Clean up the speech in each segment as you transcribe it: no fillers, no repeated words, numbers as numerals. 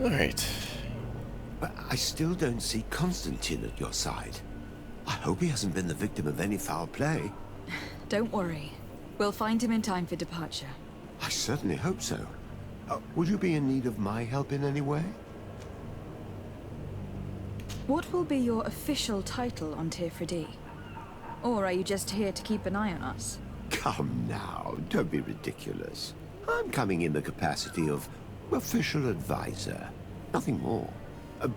Alright. But I still don't see Constantine at your side. I hope he hasn't been the victim of any foul play. Don't worry. We'll find him in time for departure. I certainly hope so. Would you be in need of my help in any way? What will be your official title on Tifredi? Or are you just here to keep an eye on us? Come now, don't be ridiculous. I'm coming in the capacity of official advisor, nothing more.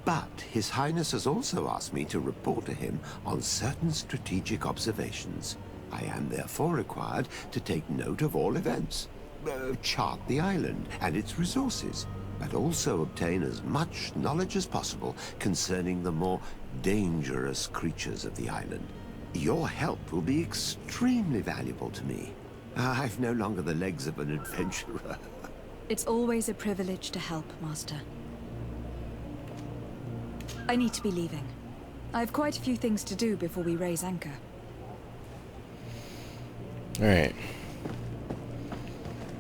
But His Highness has also asked me to report to him on certain strategic observations. I am therefore required to take note of all events, chart the island and its resources, but also obtain as much knowledge as possible concerning the more dangerous creatures of the island. Your help will be extremely valuable to me. I've no longer the legs of an adventurer. It's always a privilege to help, Master. I need to be leaving. I have quite a few things to do before we raise anchor. Alright.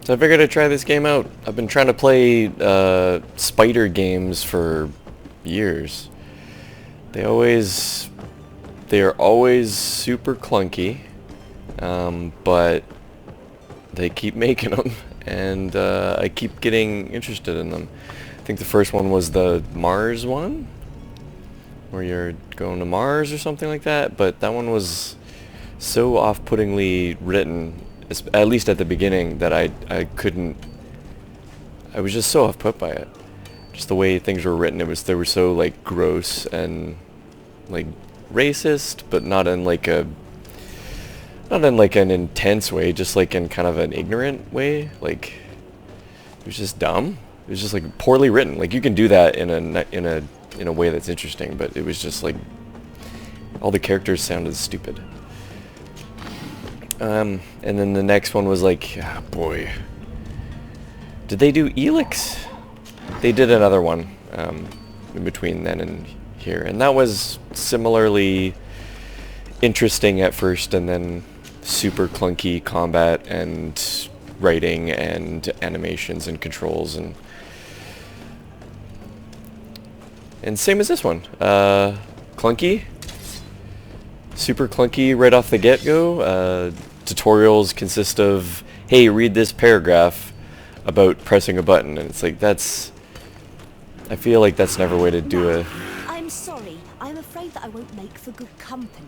So I figured I'd try this game out. I've been trying to play spider games for years. They are always super clunky, but they keep making them, and I keep getting interested in them. I think the first one was the Mars one, where you're going to Mars or something like that, but that one was so off-puttingly written, at least at the beginning, that I was just so off-put by it. Just the way things were written, they were so like gross and like racist, but not in like an intense way, just like in kind of an ignorant way. Like, it was just dumb. It was just like poorly written. Like, you can do that in a way that's interesting, but it was just like all the characters sounded stupid. And then the next one was like, ah, boy, did they do Elix? They did another one in between then and here, and that was similarly interesting at first, and then super clunky combat and writing and animations and controls, and same as this one. Clunky, super clunky right off the get-go. Tutorials consist of, hey, read this paragraph about pressing a button, and it's like, I feel like that's never a way to do a... I'm sorry. I'm afraid that I won't make for good company.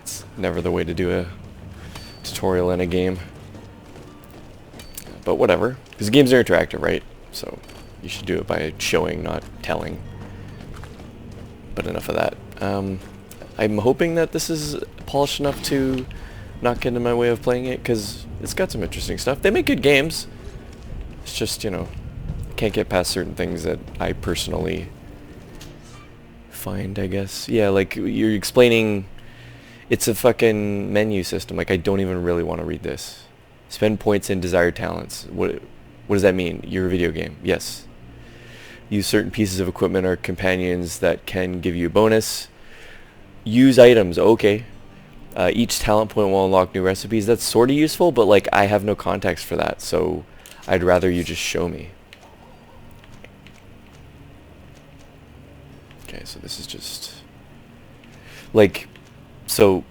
It's never the way to do a tutorial in a game. But whatever, because games are interactive, right? So you should do it by showing, not telling. But enough of that. I'm hoping that this is polished enough to not get in my way of playing it, because it's got some interesting stuff. They make good games. It's just, can't get past certain things that I personally find, I guess. Yeah, like, you're explaining, it's a fucking menu system. Like, I don't even really want to read this. Spend points in desired talents. What does that mean? You're a video game. Yes. Use certain pieces of equipment or companions that can give you a bonus. Use items. Okay. Each talent point will unlock new recipes. That's sort of useful, but like, I have no context for that, so I'd rather you just show me. Okay, so this is just like, so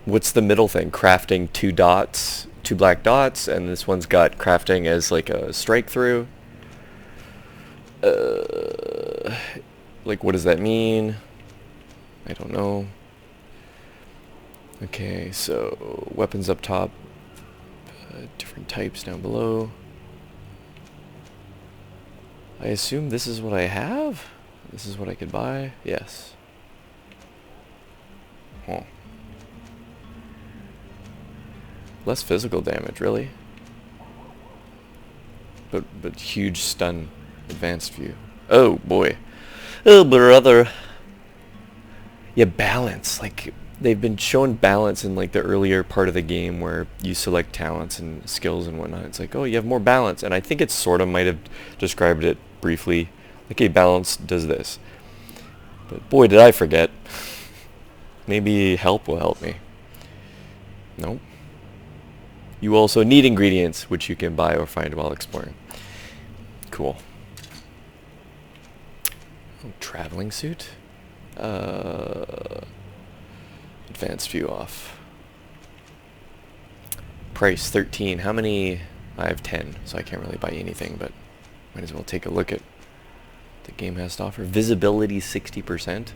what's the middle thing? Crafting two black dots, and this one's got crafting as like a strike through. Like, what does that mean? I don't know. Okay, so weapons up top, different types down below. I assume this is what I have? This is what I could buy? Yes. Huh. Less physical damage, really? But huge stun, advanced view. Oh boy. Oh brother. Yeah, balance. Like, they've been showing balance in like the earlier part of the game where you select talents and skills and whatnot. It's like, oh, you have more balance, and I think it sort of might have described it briefly. Like, a balance does this. But boy, did I forget. Maybe help will help me. Nope. You also need ingredients, which you can buy or find while exploring. Cool. Oh, traveling suit? Advanced view off. Price 13. How many? I have 10, so I can't really buy anything, but might as well take a look at what the game has to offer. Visibility 60%.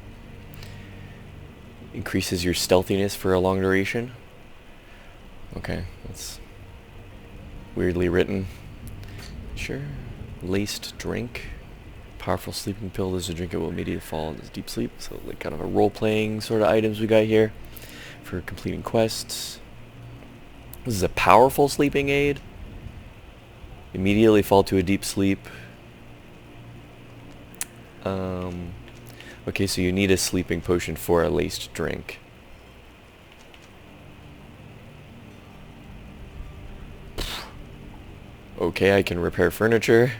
Increases your stealthiness for a long duration. Okay, that's weirdly written. Sure. Laced drink. Powerful sleeping pill. There's a drink it will immediately fall into deep sleep. So like kind of a role-playing sort of items we got here for completing quests. This is a powerful sleeping aid. Immediately fall to a deep sleep. Okay, so you need a sleeping potion for a laced drink. Okay, I can repair furniture.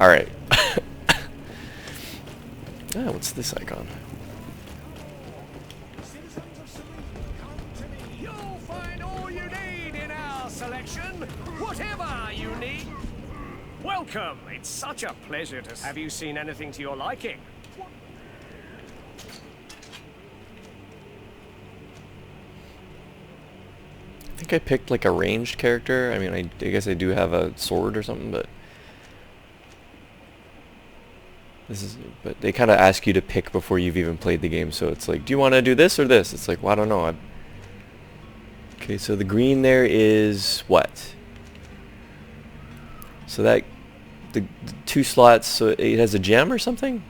Alright. What's this icon? You'll find all you need in our selection, whatever you need. Welcome. It's such a pleasure to... Have you seen anything to your liking? I think I picked like a ranged character. I mean, I guess I do have a sword or something, but but they kind of ask you to pick before you've even played the game. So it's like, do you want to do this or this? It's like, well, I don't know. Okay, so the green there is what? So that the 2 slots. So it has a gem or something.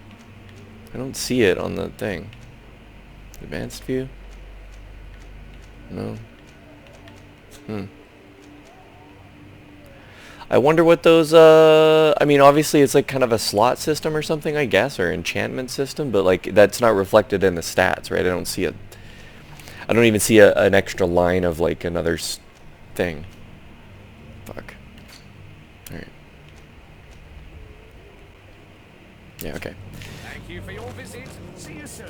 I don't see it on the thing. Advanced view. No. I wonder what those, I mean, obviously it's like kind of a slot system or something, I guess, or enchantment system, but like that's not reflected in the stats, right? I don't see I don't even see an extra line of like another thing. Fuck. Alright. Yeah, okay. Thank you for your visit. See you soon.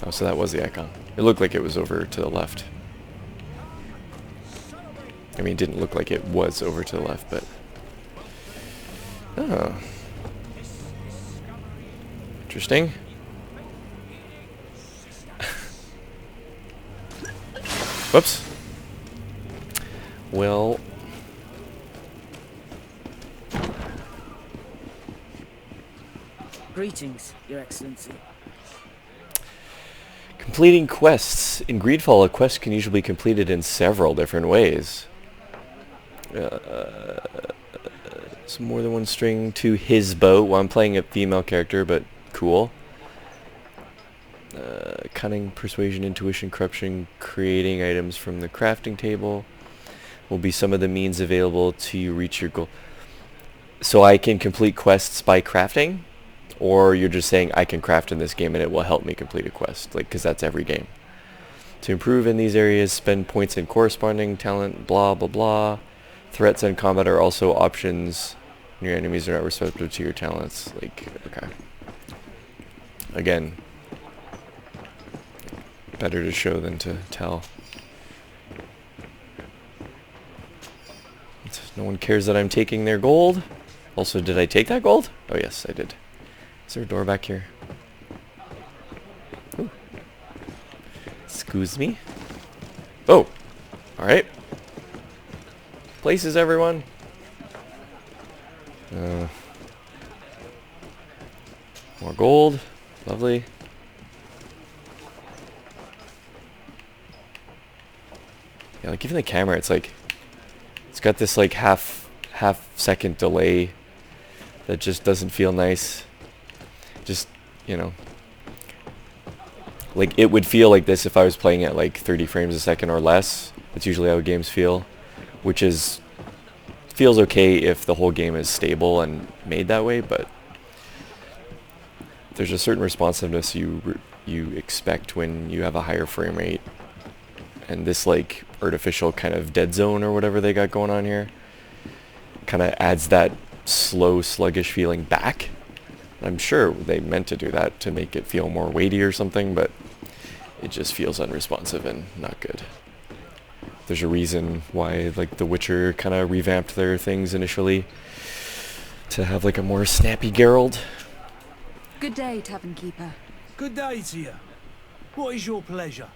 Oh, so that was the icon. It looked like it was over to the left. I mean, it didn't look like it was over to the left, but... Oh. Interesting. Whoops. Well... Greetings, Your Excellency. Completing quests. In GreedFall, a quest can usually be completed in several different ways. Some more than one string to his boat. Well, I'm playing a female character, but cool. Cunning, persuasion, intuition, corruption, creating items from the crafting table will be some of the means available to you reach your goal. So I can complete quests by crafting? Or you're just saying I can craft in this game and it will help me complete a quest, like, because that's every game. To improve in these areas, spend points in corresponding talent, blah blah blah. Threats and combat are also options. Your enemies are not receptive to your talents. Like, okay. Again, better to show than to tell. No one cares that I'm taking their gold. Also, did I take that gold? Oh yes, I did. Is there a door back here? Ooh. Excuse me? Oh! Alright. Places, everyone. More gold. Lovely. Yeah, like even the camera, it's like... It's got this like half second delay that just doesn't feel nice. Just, you know, like it would feel like this if I was playing at like 30 frames a second or less. That's usually how games feel, which is feels okay if the whole game is stable and made that way, but there's a certain responsiveness you expect when you have a higher frame rate, and this like artificial kind of dead zone or whatever they got going on here kind of adds that slow, sluggish feeling back. I'm sure they meant to do that to make it feel more weighty or something, but it just feels unresponsive and not good. there's a reason why like The Witcher kind of revamped their things initially to have like a more snappy Geralt. Good day, Tavern Keeper. Good day to you. What is your pleasure?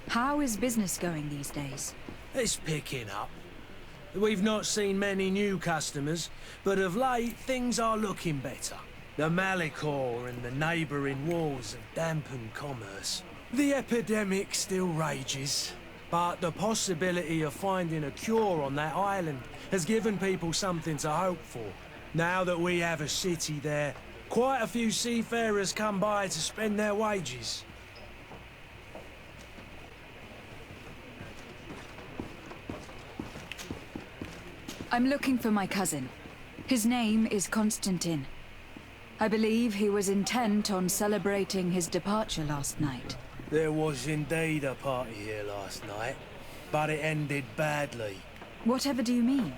How is business going these days? It's picking up. We've not seen many new customers, but of late things are looking better. The Malicor and the neighbouring wars have dampened commerce. The epidemic still rages, but the possibility of finding a cure on that island has given people something to hope for. Now that we have a city there, quite a few seafarers come by to spend their wages. I'm looking for my cousin. His name is Constantine. I believe he was intent on celebrating his departure last night. There was indeed a party here last night, but it ended badly. Whatever do you mean?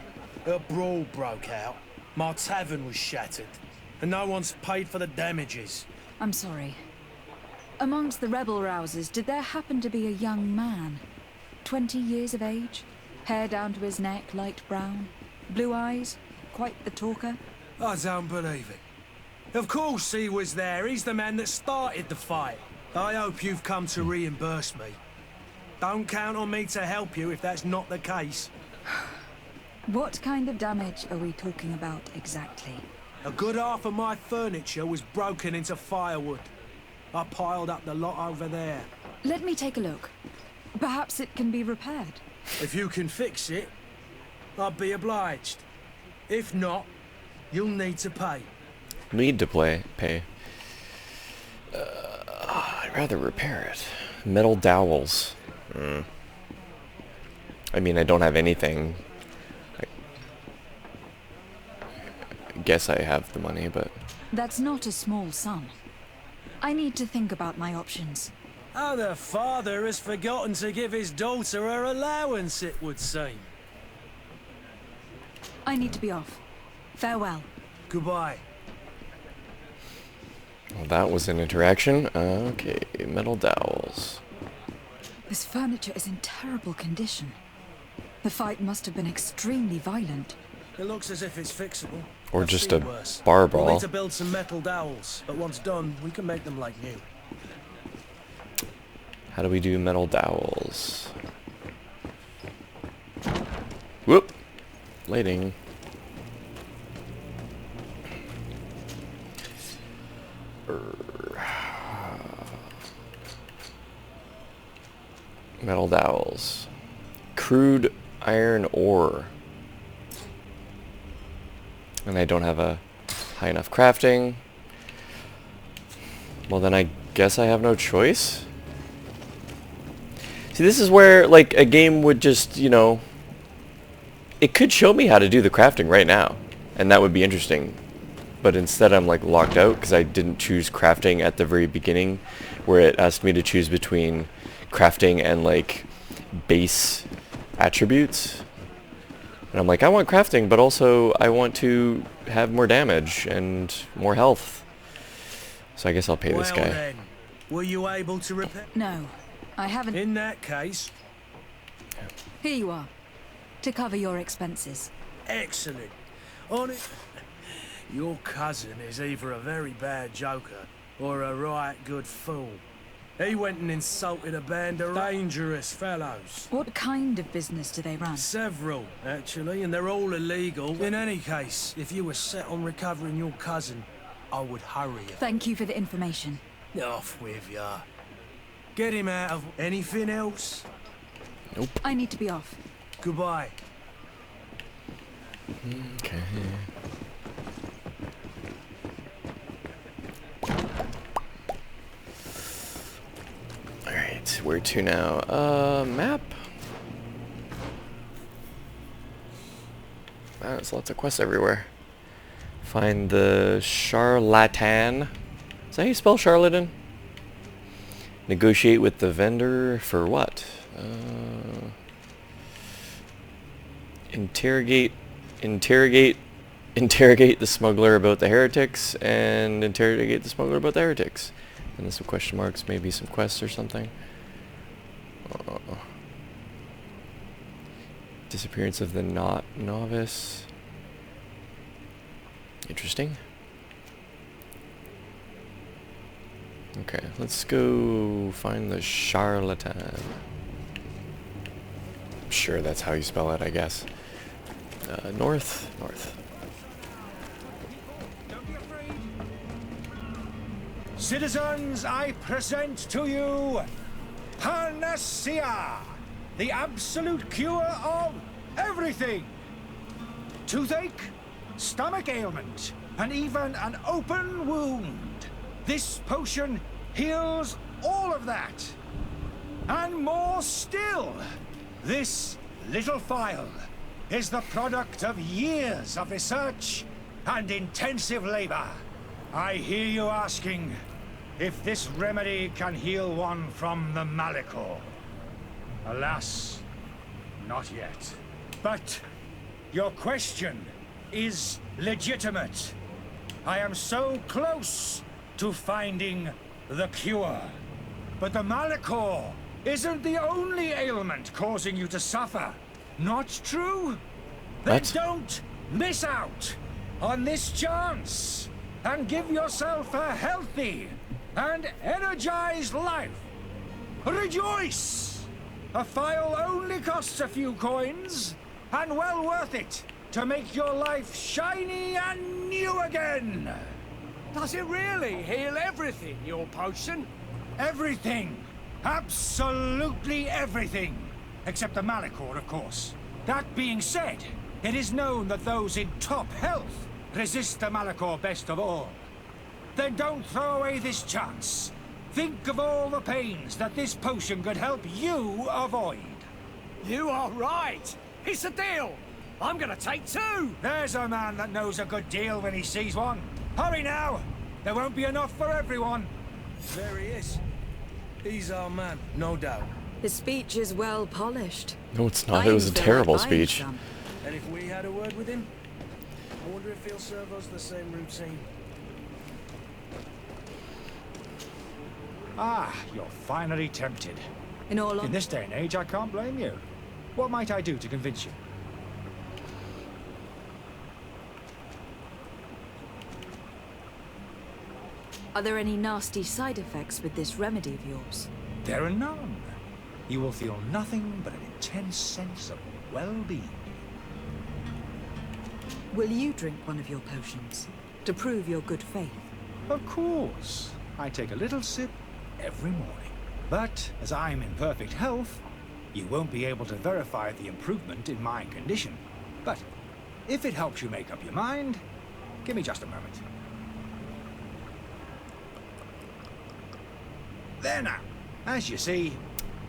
A brawl broke out. My tavern was shattered, and no one's paid for the damages. I'm sorry. Amongst the rebel rousers, did there happen to be a young man? 20 years of age? Hair down to his neck, light brown? Blue eyes? Quite the talker? I don't believe it. Of course he was there. He's the man that started the fight. I hope you've come to reimburse me. Don't count on me to help you if that's not the case. What kind of damage are we talking about exactly? A good half of my furniture was broken into firewood. I piled up the lot over there. Let me take a look. Perhaps it can be repaired. If you can fix it, I'd be obliged. If not, you'll need to pay. Need to pay. I'd rather repair it. Metal dowels. I mean, I don't have anything. I guess I have the money, but... That's not a small sum. I need to think about my options. Oh, the father has forgotten to give his daughter her allowance, it would seem. I need to be off. Farewell. Goodbye. Well, that was an interaction. Okay, metal dowels. This furniture is in terrible condition. The fight must have been extremely violent. It looks as if it's fixable. Or I've just seen a worse. bar We'll brawl. need to build some metal dowels, but once done, we can make them like new. How do we do metal dowels? Whoop! Lighting. Metal dowels. Crude iron ore. And I don't have a high enough crafting. Well, then I guess I have no choice. See, this is where, like, a game would just, you know... It could show me how to do the crafting right now. And that would be interesting. But instead I'm, like, locked out because I didn't choose crafting at the very beginning. Where it asked me to choose between crafting and, like, base attributes. And I'm like, I want crafting, but also I want to have more damage and more health. So I guess I'll pay this guy. Then, were you able to repair? No, I haven't. In that case, Here you are. To cover your expenses. excellent. On it, your cousin is either a very bad joker or a right good fool. He went and insulted a band of dangerous fellows. What kind of business do they run? Several, actually, and they're all illegal. In any case, if you were set on recovering your cousin, I would hurry you. Thank you for the information. Off with ya. Get him out of anything else. I need to be off. Goodbye. Okay. Alright, where to now? Map? Wow, there's lots of quests everywhere. Find the charlatan. Is that how you spell charlatan? Negotiate with the vendor for what? Interrogate the smuggler about the heretics, and interrogate the smuggler about the heretics. And then some question marks, maybe some quests or something. Disappearance of the novice. Interesting. Okay, let's go find the charlatan. Sure, that's how you spell it, I guess. North. Citizens, I present to you Panacea, the absolute cure of everything. Toothache, stomach ailment, and even an open wound. This potion heals all of that. And more still. This little phial is the product of years of research and intensive labor. I hear you asking if this remedy can heal one from the Malicor. Alas, not yet. But your question is legitimate. I am so close to finding the cure. But the Malicor isn't the only ailment causing you to suffer. Not true? Then What? don't miss out on this chance and give yourself a healthy and energized life. Rejoice! A phial only costs a few coins, and well worth it to make your life shiny and new again. Does it really heal everything, your potion? Everything. Absolutely everything. Except the Malicor, of course. That being said, it is known that those in top health resist the Malicor best of all. Then don't throw away this chance. Think of all the pains that this potion could help you avoid. You are right. It's a deal. I'm gonna take two. There's a man that knows a good deal when he sees one. Hurry now. There won't be enough for everyone. There he is. He's our man, no doubt. His speech is well polished. No, it's not. It was a terrible speech. And if we had a word with him, I wonder if he'll serve us the same routine. Ah, you're finally tempted. In this day and age, I can't blame you. What might I do to convince you? Are there any nasty side effects with this remedy of yours? There are none. You will feel nothing but an intense sense of well-being. Will you drink one of your potions to prove your good faith? Of course. I take a little sip every morning. But as I'm in perfect health, you won't be able to verify the improvement in my condition. But if it helps you make up your mind, give me just a moment. There now. As you see,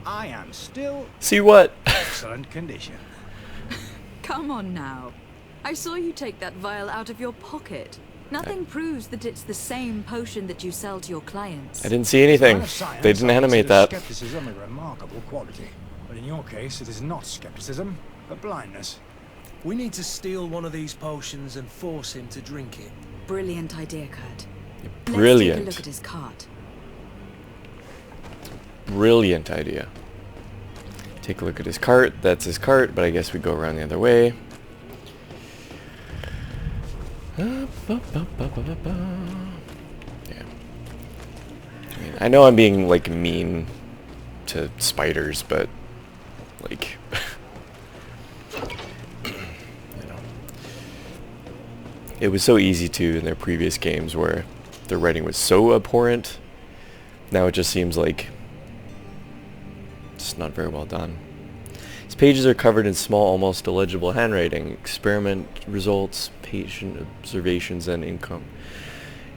I am still See what? excellent condition. Come on now. I saw you take that vial out of your pocket. Nothing proves that it's the same potion that you sell to your clients. I didn't see anything. Man of science, They didn't I animate consider that. Skepticism a remarkable quality. But in your case, it is not skepticism, but blindness. We need to steal one of these potions and force him to drink it. Brilliant idea, Kurt. Brilliant. Let's take a look at his cart. Brilliant idea. Take a look at his cart. That's his cart, but I guess we go around the other way. Yeah. I mean, I know I'm being, like, mean to spiders, but, like, you know. It was so easy to in their previous games where their writing was so abhorrent. Now it just seems like it's not very well done. These pages are covered in small, almost illegible handwriting. Experiment results, patient observations, and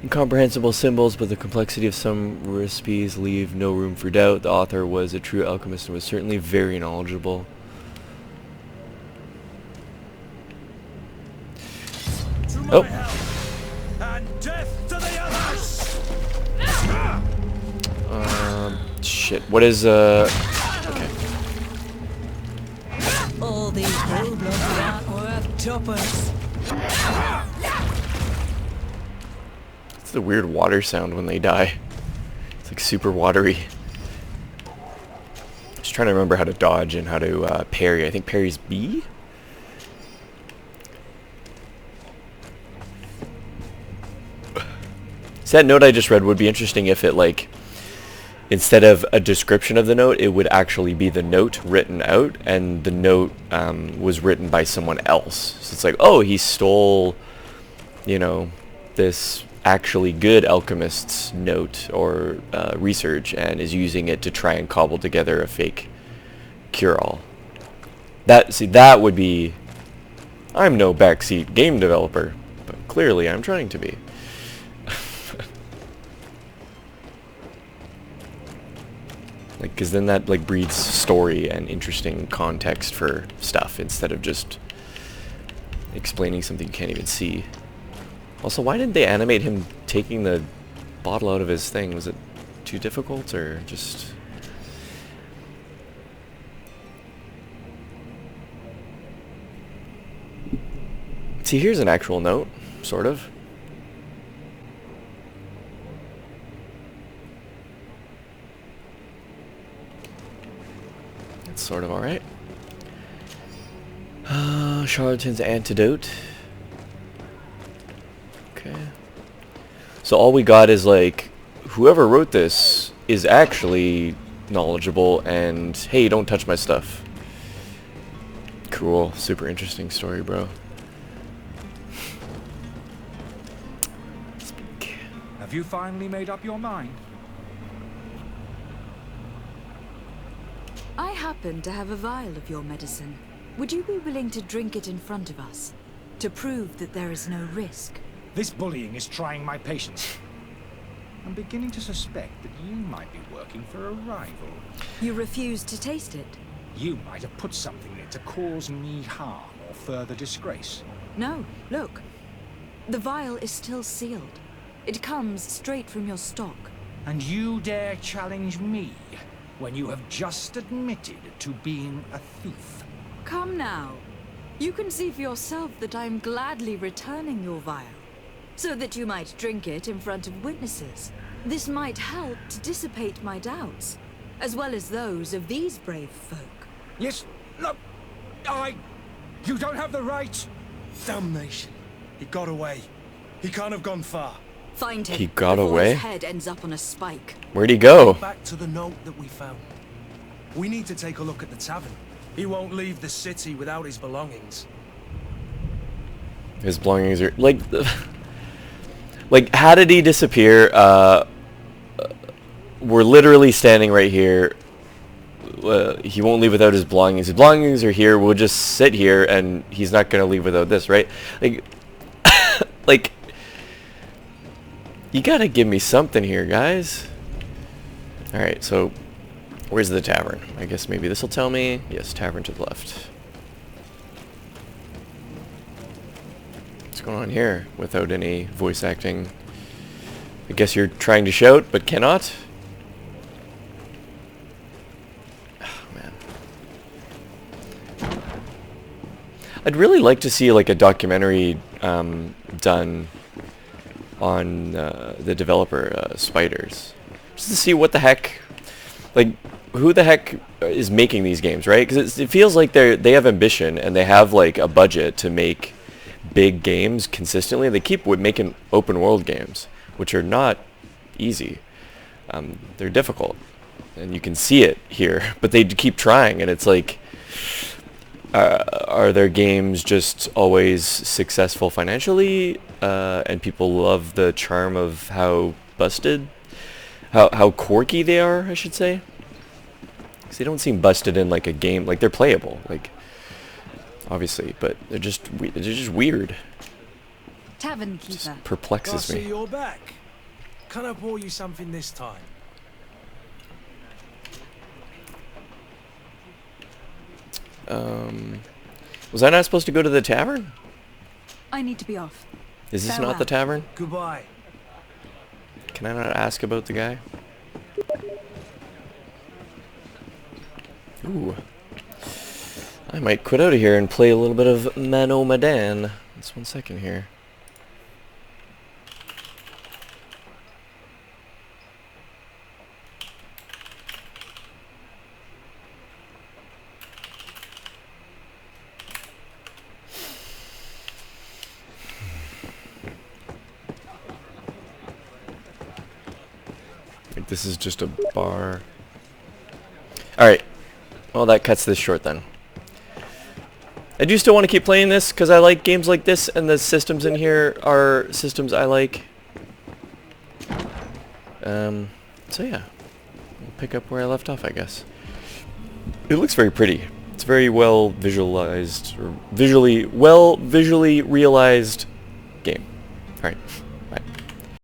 incomprehensible symbols, but the complexity of some recipes leave no room for doubt. The author was a true alchemist and was certainly very knowledgeable. To my Oh. health, and death to the others! Shit. What is, okay. All these blue bloods aren't worth tuppence. It's the weird water sound when they die. It's like super watery. Just trying to remember how to dodge and how to parry. I think parry's B? So that note I just read would be interesting if it, like, instead of a description of the note, it would actually be the note written out, and the note was written by someone else. So it's like, oh, he stole, you know, this actually good alchemist's note or research and is using it to try and cobble together a fake cure-all. That would be... I'm no backseat game developer, but clearly I'm trying to be. Like, because then that, like, breeds story and interesting context for stuff instead of just explaining something you can't even see. Also, why didn't they animate him taking the bottle out of his thing? Was it too difficult, or just... See, here's an actual note, sort of. It's sort of alright. Charlatan's antidote. Okay. So all we got is, like, whoever wrote this is actually knowledgeable, and hey, don't touch my stuff. Cool. Super interesting story, bro. Have you finally made up your mind? I happen to have a vial of your medicine. Would you be willing to drink it in front of us? To prove that there is no risk? This bullying is trying my patience. I'm beginning to suspect that you might be working for a rival. You refuse to taste it? You might have put something in it to cause me harm or further disgrace. No, look. The vial is still sealed. It comes straight from your stock. And you dare challenge me when you have just admitted to being a thief? Come now. You can see for yourself that I am gladly returning your vial, so that you might drink it in front of witnesses. This might help to dissipate my doubts, as well as those of these brave folk. Yes, no, you don't have the right. Damnation. He got away. He can't have gone far. Find him. He got before away? His head ends up on a spike. Where'd he go? Back to the note that we found. We need to take a look at the tavern. He won't leave the city without his belongings. His belongings are like, like, how did he disappear? We're literally standing right here. He won't leave without his belongings. His belongings are here. We'll just sit here, and he's not gonna leave without this, right? Like, like, you gotta give me something here, guys. All right, so where's the tavern? I guess maybe this will tell me. Yes, tavern to the left. What's going on here without any voice acting? I guess you're trying to shout, but cannot? Oh, man. I'd really like to see, like, a documentary done on the developer, Spiders. Just to see what the heck... Like, who the heck is making these games, right? Because it feels like they have ambition, and they have, like, a budget to make big games consistently. They keep making open world games, which are not easy. They're difficult, and you can see it here, but they keep trying, and it's like, are their games just always successful financially, and people love the charm of how busted, how quirky they are, I should say? Because they don't seem busted in, like, a game. Like, they're playable, like, obviously, but they're just weird. Tavern keeper. Just perplexes I see me. you're back. Can I pour you something this time? Was I not supposed to go to the tavern? I need to be off. Is this Farewell. not the tavern? Goodbye. Can I not ask about the guy? Ooh. I might quit out of here and play a little bit of Mano Madan. Just 1 second here. Like this is just a bar. Alright. Well, that cuts this short then. I do still want to keep playing this because I like games like this, and the systems in here are systems I like. So yeah. We'll pick up where I left off, I guess. It looks very pretty. It's very well visualized, or visually realized game. Alright.